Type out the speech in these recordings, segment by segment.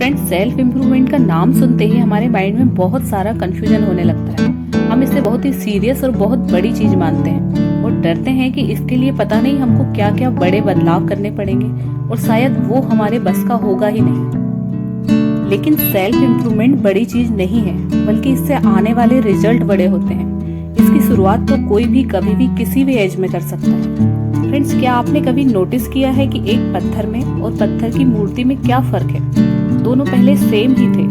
Friends, self improvement का नाम सुनते ही हमारे माइंड में बहुत सारा कंफ्यूजन होने लगता है। हम इसे बहुत ही सीरियस और बहुत बड़ी चीज मानते हैं और डरते हैं कि इसके लिए पता नहीं हमको क्या क्या बड़े बदलाव करने पड़ेंगे और शायद वो हमारे बस का होगा ही नहीं। लेकिन सेल्फ इम्प्रूवमेंट बड़ी चीज नहीं है, बल्कि इससे आने वाले रिजल्ट बड़े होते हैं। इसकी शुरुआत तो कोई भी कभी भी किसी भी एज में कर सकता है। फ्रेंड्स, क्या आपने कभी नोटिस किया है कि एक पत्थर में और पत्थर की मूर्ति में क्या फर्क है? दोनों पहले सेम ही थे,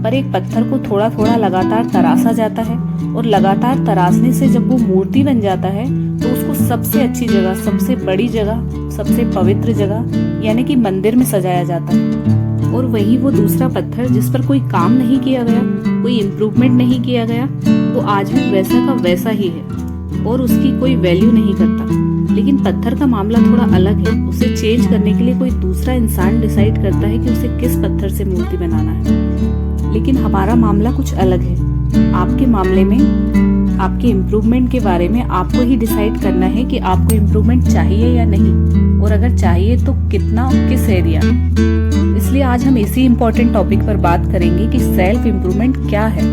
पर एक पत्थर को थोड़ा थोड़ा लगातार तराशा जाता है और लगातार तराशने से जब वो मूर्ति बन जाता है तो उसको सबसे अच्छी जगह, सबसे बड़ी जगह, सबसे पवित्र जगह यानी कि मंदिर में सजाया जाता है। और वही वो दूसरा पत्थर जिस पर कोई काम नहीं किया गया, कोई इम्प्रूवमेंट नहीं किया गया, वो आज भी वैसा का वैसा ही है और उसकी कोई वैल्यू नहीं करता। लेकिन पत्थर का मामला थोड़ा अलग है। उसे चेंज करने के लिए कोई दूसरा इंसान डिसाइड करता है कि उसे किस पत्थर से मूर्ति बनाना है। लेकिन हमारा मामला कुछ अलग है। आपके मामले में आपके इम्प्रूवमेंट के बारे में आपको ही डिसाइड करना है कि आपको इम्प्रूवमेंट चाहिए या नहीं, और अगर चाहिए तो कितना और किस एरिया में। इसलिए आज हम इसी इम्पोर्टेंट टॉपिक पर बात करेंगे कि सेल्फ इम्प्रूवमेंट क्या है,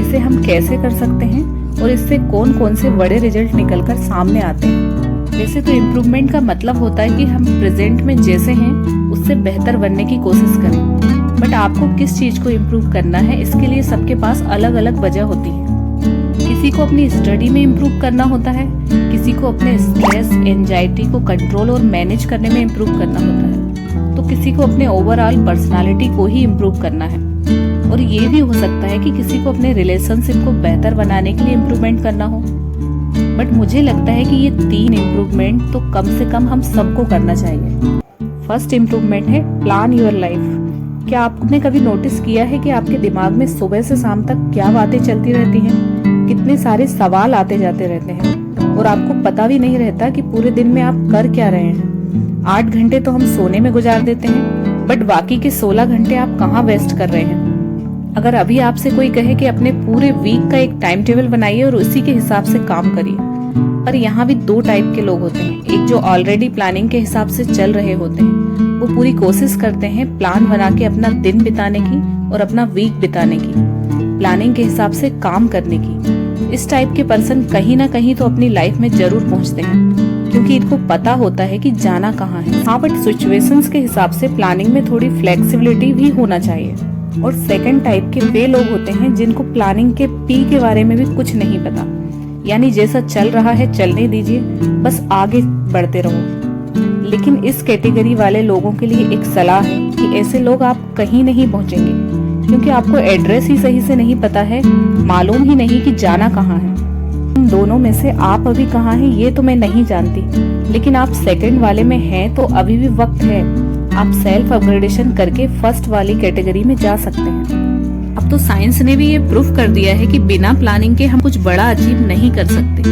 इसे हम कैसे कर सकते हैं और इससे कौन कौन से बड़े रिजल्ट निकलकर सामने आते हैं। वैसे तो इम्प्रूवमेंट का मतलब होता है कि हम प्रेजेंट में जैसे हैं उससे बेहतर बनने की कोशिश करें। बट आपको किस चीज को इम्प्रूव करना है, इसके लिए सबके पास अलग अलग वजह होती है। किसी को अपनी स्टडी में इम्प्रूव करना होता है, किसी को अपने स्ट्रेस, एंजाइटी को कंट्रोल और मैनेज करने में इम्प्रूव करना होता है, तो किसी को अपने ओवरऑल पर्सनालिटी को ही इम्प्रूव करना है। और ये भी हो सकता है कि किसी को अपने रिलेशनशिप को बेहतर बनाने के लिए इम्प्रूवमेंट करना हो। बट मुझे लगता है कि ये 3 इम्प्रूवमेंट तो कम से कम हम सबको करना चाहिए। फर्स्ट इम्प्रूवमेंट है प्लान योर लाइफ। क्या आपने कभी नोटिस किया है कि आपके दिमाग में सुबह से शाम तक क्या बातें चलती रहती हैं? कितने सारे सवाल आते जाते रहते हैं और आपको पता भी नहीं रहता कि पूरे दिन में आप कर क्या रहे हैं। 8 घंटे तो हम सोने में गुजार देते हैं, बट बाकी के 16 घंटे आप कहाँ वेस्ट कर रहे हैं? अगर अभी आपसे कोई कहे कि अपने पूरे वीक का एक टाइम टेबल बनाइए और उसी के हिसाब से काम करिए, पर यहाँ भी 2 टाइप के लोग होते हैं। एक जो ऑलरेडी प्लानिंग के हिसाब से चल रहे होते हैं, वो पूरी कोशिश करते हैं प्लान बना के अपना दिन बिताने की और अपना वीक बिताने की, प्लानिंग के हिसाब से काम करने की। इस टाइप के पर्सन कहीं ना कहीं तो अपनी लाइफ में जरूर पहुँचते हैं, क्योंकि इनको पता होता है कि जाना कहाँ है। हाँ, बट सिचुएशंस के हिसाब से प्लानिंग में थोड़ी फ्लेक्सिबिलिटी भी होना चाहिए। और सेकंड टाइप के वे लोग होते हैं जिनको प्लानिंग के पी के बारे में भी कुछ नहीं पता, यानी जैसा चल रहा है चलने दीजिए, बस आगे बढ़ते रहो। लेकिन इस कैटेगरी वाले लोगों के लिए एक सलाह है कि ऐसे लोग आप कहीं नहीं पहुंचेंगे, क्योंकि आपको एड्रेस ही सही से नहीं पता है, मालूम ही नहीं कि जाना कहाँ है। इन दोनों में से आप अभी कहाँ हैं ये तो मैं नहीं जानती, लेकिन आप सेकंड वाले में हैं तो अभी भी वक्त है। आप सेल्फ अपग्रेडेशन करके फर्स्ट वाली कैटेगरी में जा सकते हैं। अब तो साइंस ने भी ये प्रूफ कर दिया है कि बिना प्लानिंग के हम कुछ बड़ा अचीव नहीं कर सकते।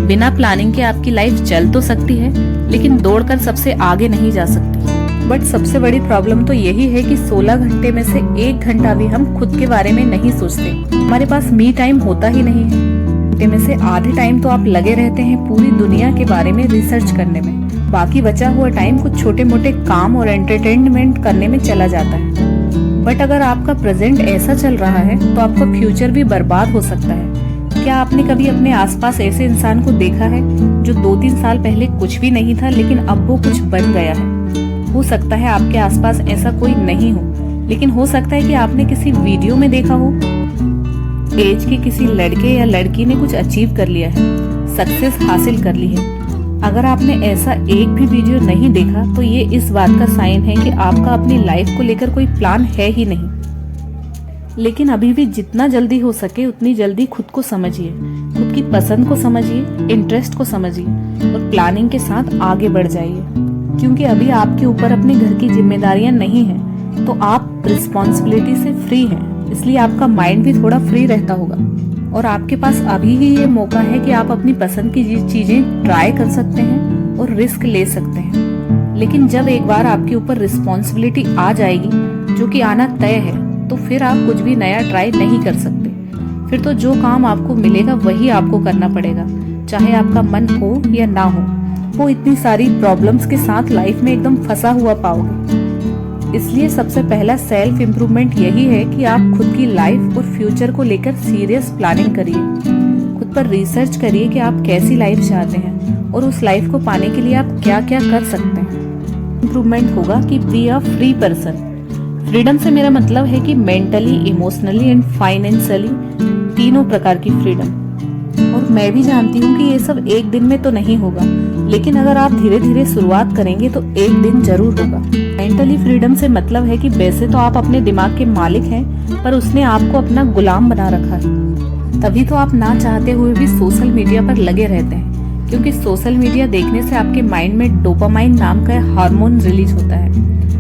बिना प्लानिंग के आपकी लाइफ चल तो सकती है, लेकिन दौड़कर सबसे आगे नहीं जा सकती। बट सबसे बड़ी प्रॉब्लम तो यही है कि 16 घंटे में से 1 घंटा भी हम खुद के बारे में नहीं सोचते। हमारे पास मी टाइम होता ही नहीं है। घंटे में से आधे टाइम तो आप लगे रहते हैं पूरी दुनिया के बारे में रिसर्च करने में, बाकी बचा हुआ टाइम कुछ छोटे मोटे काम और एंटरटेनमेंट करने में चला जाता है। बट अगर आपका प्रेजेंट ऐसा चल रहा है तो आपका फ्यूचर भी बर्बाद हो सकता है। क्या आपने कभी अपने आसपास ऐसे इंसान को देखा है जो 2-3 साल पहले कुछ भी नहीं था, लेकिन अब वो कुछ बन गया है? हो सकता है आपके आसपास ऐसा कोई नहीं हो, लेकिन हो सकता है कि आपने किसी वीडियो में देखा हो एज के किसी लड़के या लड़की ने कुछ अचीव कर लिया है, सक्सेस हासिल कर ली है। अगर आपने ऐसा एक भी वीडियो नहीं देखा तो ये इस बात का साइन है कि आपका अपनी लाइफ को लेकर कोई प्लान है ही नहीं। लेकिन अभी भी जितना जल्दी हो सके उतनी जल्दी खुद को समझिए, खुद की पसंद को समझिए, इंटरेस्ट को समझिए और प्लानिंग के साथ आगे बढ़ जाइए। क्योंकि अभी आपके ऊपर अपने घर की जिम्मेदारियां नहीं हैं, तो आप रिस्पॉन्सिबिलिटी से फ्री हैं, इसलिए आपका माइंड भी थोड़ा फ्री रहता होगा। और आपके पास अभी ही ये मौका है कि आप अपनी पसंद की चीजें ट्राई कर सकते हैं और रिस्क ले सकते हैं। लेकिन जब एक बार आपके ऊपर रिस्पॉन्सिबिलिटी आ जाएगी, जो कि आना तय है, तो फिर आप कुछ भी नया ट्राई नहीं कर सकते। फिर तो जो काम आपको मिलेगा वही आपको करना पड़ेगा, चाहे आपका मन हो या ना हो। वो इतनी सारी प्रॉब्लम्स के साथ लाइफ में एकदम फंसा हुआ पाओगे। इसलिए सबसे पहला सेल्फ इम्प्रूवमेंट यही है कि आप खुद की लाइफ और फ्यूचर को लेकर सीरियस प्लानिंग करिए। खुद पर रिसर्च करिए कि आप कैसी लाइफ चाहते हैं और उस लाइफ को पाने के लिए आप क्या क्या कर सकते हैं। इम्प्रूवमेंट होगा कि be a free person. Freedom से मेरा मतलब है कि मेंटली, इमोशनली एंड फाइनेंशियली तीनों प्रकार की फ्रीडम। और मैं भी जानती हूँ कि ये सब एक दिन में तो नहीं होगा, लेकिन अगर आप धीरे धीरे शुरुआत करेंगे तो एक दिन जरूर होगा। मेंटली फ्रीडम से मतलब है कि वैसे तो आप अपने दिमाग के मालिक हैं, पर उसने आपको अपना गुलाम बना रखा है। तभी तो आप ना चाहते हुए भी सोशल मीडिया पर लगे रहते हैं, क्योंकि सोशल मीडिया देखने से आपके माइंड में डोपामाइन नाम का हार्मोन रिलीज होता है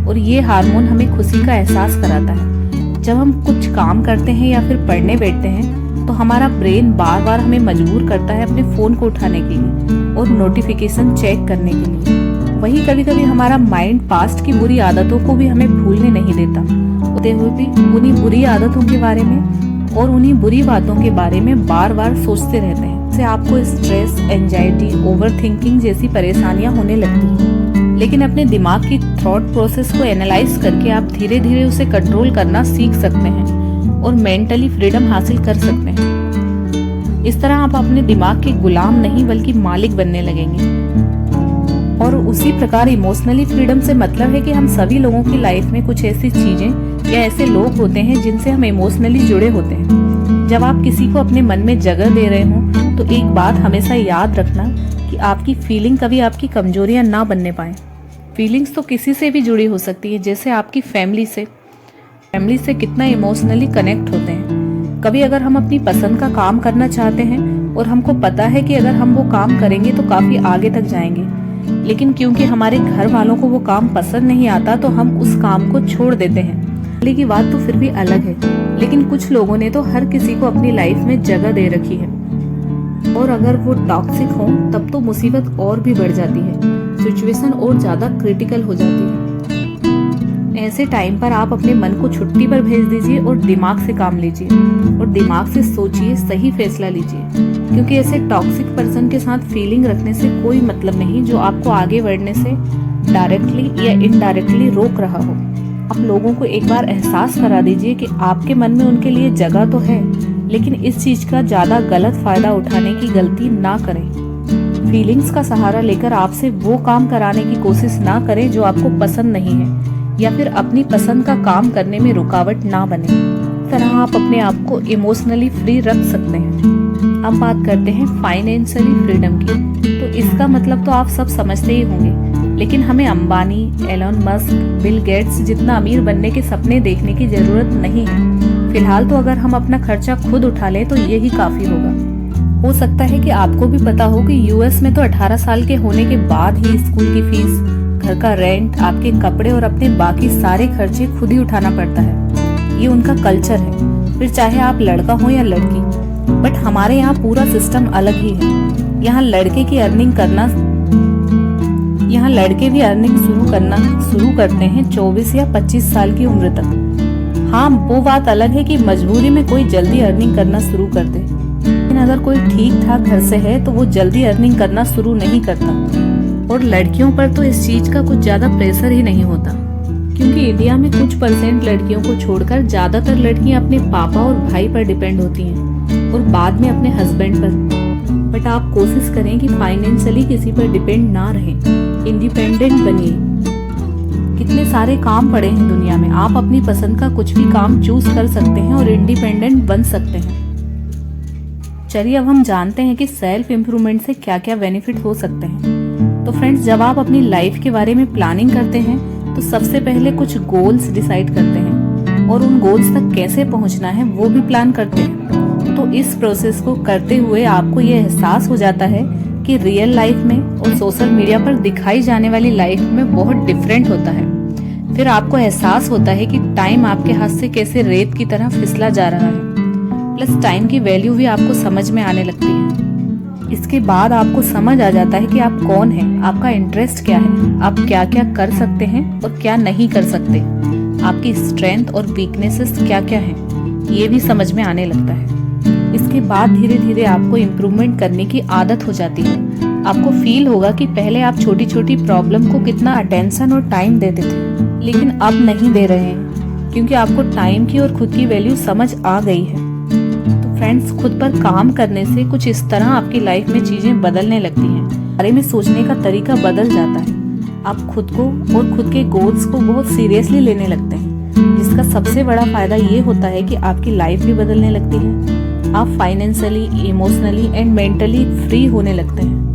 और ये हार्मोन हमें खुशी का एहसास कराता है। जब हम कुछ काम करते हैं या फिर पढ़ने बैठते हैं तो हमारा ब्रेन बार बार हमें मजबूर करता है अपने फोन को उठाने के लिए और नोटिफिकेशन चेक करने के लिए। वही कभी कभी हमारा माइंड पास्ट की बुरी आदतों को भी हमें भूलने नहीं देता, होते हुए भी उन्हीं बुरी आदतों के बारे में और उन्हीं बुरी बातों के बारे में बार बार सोचते रहते हैं। इससे आपको स्ट्रेस, एंजाइटी, ओवरथिंकिंग जैसी परेशानियां होने लगती हैं। लेकिन अपने दिमाग की थॉट प्रोसेस को एनालाइज करके आप धीरे धीरे उसे कंट्रोल करना सीख सकते हैं और मेंटली फ्रीडम हासिल कर सकते हैं। इस तरह आप अपने दिमाग के गुलाम नहीं बल्कि मालिक बनने लगेंगे। और उसी प्रकार इमोशनली फ्रीडम से मतलब है कि हम सभी लोगों की लाइफ में कुछ ऐसी चीजें या ऐसे लोग होते हैं जिनसे हम इमोशनली जुड़े होते हैं। जब आप किसी को अपने मन में जगह दे रहे हो तो एक बात हमेशा याद रखना कि आपकी फीलिंग कभी आपकी कमजोरियां ना बनने पाए। फीलिंग्स तो किसी से भी जुड़ी हो सकती है, जैसे आपकी फैमिली से कितना इमोशनली कनेक्ट होते हैं। कभी अगर हम अपनी पसंद का काम करना चाहते हैं और हमको पता है कि अगर हम वो काम करेंगे तो काफी आगे तक जाएंगे, लेकिन क्योंकि हमारे घर वालों को वो काम पसंद नहीं आता तो हम उस काम को छोड़ देते हैं। पहले की बात तो फिर भी अलग है, लेकिन कुछ लोगों ने तो हर किसी को अपनी लाइफ में जगह दे रखी है और अगर वो टॉक्सिक हो तब तो मुसीबत और भी बढ़ जाती है, सिचुएशन और ज्यादा क्रिटिकल हो जाती है। ऐसे टाइम पर आप अपने मन को छुट्टी पर भेज दीजिए और दिमाग से काम लीजिए और दिमाग से सोचिए, सही फैसला लीजिए, क्योंकि ऐसे टॉक्सिक पर्सन के साथ फीलिंग रखने से कोई मतलब नहीं जो आपको आगे बढ़ने से डायरेक्टली या इनडायरेक्टली रोक रहा हो। आप लोगों को एक बार एहसास करा दीजिए कि आपके मन में उनके लिए जगह तो है, लेकिन इस चीज का ज्यादा गलत फायदा उठाने की गलती ना करें। फीलिंग्स का सहारा लेकर आपसे वो काम कराने की कोशिश ना करें जो आपको पसंद नहीं है, या फिर अपनी पसंद का काम करने में रुकावट ना बने। इस तरह आप अपने आप को इमोशनली फ्री रख सकते हैं। अब बात करते हैं फाइनेंशियली फ्रीडम की। तो इसका मतलब तो आप सब समझते ही होंगे, लेकिन हमें Ambani, Elon Musk, Bill Gates जितना अमीर बनने के सपने देखने की जरूरत नहीं है। फिलहाल तो अगर हम अपना खर्चा खुद उठा लें तो यही काफी होगा। हो सकता है कि आपको भी पता हो कि यूएस में तो 18 साल के होने के बाद ही स्कूल की फीस, घर का रेंट, आपके कपड़े और अपने बाकी सारे खर्चे खुद ही उठाना पड़ता है। ये उनका कल्चर है, फिर चाहे आप लड़का हो या लड़की। बट हमारे यहाँ पूरा सिस्टम अलग ही है। यहाँ लड़के भी अर्निंग शुरू करते हैं 24 या 25 साल की उम्र तक। हाँ, वो बात अलग है कि मजबूरी में कोई जल्दी अर्निंग करना शुरू कर दे, लेकिन अगर कोई ठीक ठाक घर से है तो वो जल्दी अर्निंग करना शुरू नहीं करता। और लड़कियों पर तो इस चीज का कुछ ज्यादा प्रेशर ही नहीं होता, क्योंकि इंडिया में कुछ % लड़कियों को छोड़कर ज्यादातर लड़कियां अपने पापा और भाई पर डिपेंड होती हैं और बाद में अपने हस्बैंड पर। बट आप कोशिश करें कि फाइनेंशियली किसी पर डिपेंड ना रहें, इंडिपेंडेंट बनिए। कितने सारे काम पड़े हैं दुनिया में, आप अपनी पसंद का कुछ भी काम चूज कर सकते हैं और इंडिपेंडेंट बन सकते हैं। चलिए अब हम जानते हैं कि सेल्फ इम्प्रूवमेंट से क्या क्या बेनिफिट हो सकते हैं। तो फ्रेंड्स, जब आप अपनी लाइफ के बारे में प्लानिंग करते हैं तो सबसे पहले कुछ गोल्स डिसाइड करते हैं और उन गोल्स तक कैसे पहुंचना है वो भी प्लान करते हैं। तो इस प्रोसेस को करते हुए आपको ये एहसास हो जाता है कि रियल लाइफ में और सोशल मीडिया पर दिखाई जाने वाली लाइफ में बहुत डिफरेंट होता है। फिर आपको एहसास होता है कि टाइम आपके हाथ से कैसे रेत की तरह फिसला जा रहा है, प्लस टाइम की वैल्यू भी आपको समझ में आने लगती है। इसके बाद आपको समझ आ जाता है कि आप कौन हैं, आपका इंटरेस्ट क्या है, आप क्या क्या कर सकते हैं और क्या नहीं कर सकते, आपकी स्ट्रेंथ और वीकनेसेस क्या क्या हैं, ये भी समझ में आने लगता है। इसके बाद धीरे धीरे आपको इम्प्रूवमेंट करने की आदत हो जाती है आपको फील होगा कि पहले आप छोटी छोटी प्रॉब्लम को कितना अटेंशन और टाइम देते थे, लेकिन अब नहीं दे रहे हैं, क्योंकि आपको टाइम की और खुद की वैल्यू समझ आ गई है। तो फ्रेंड्स, खुद पर काम करने से कुछ इस तरह आपकी लाइफ में चीजें बदलने लगती हैं, बारे में सोचने का तरीका बदल जाता है। आप खुद को और खुद के गोल्स को बहुत सीरियसली लेने लगते हैं, जिसका सबसे बड़ा फायदा ये होता है कि आपकी लाइफ भी बदलने लगती है। आप financially, emotionally and mentally free होने लगते हैं।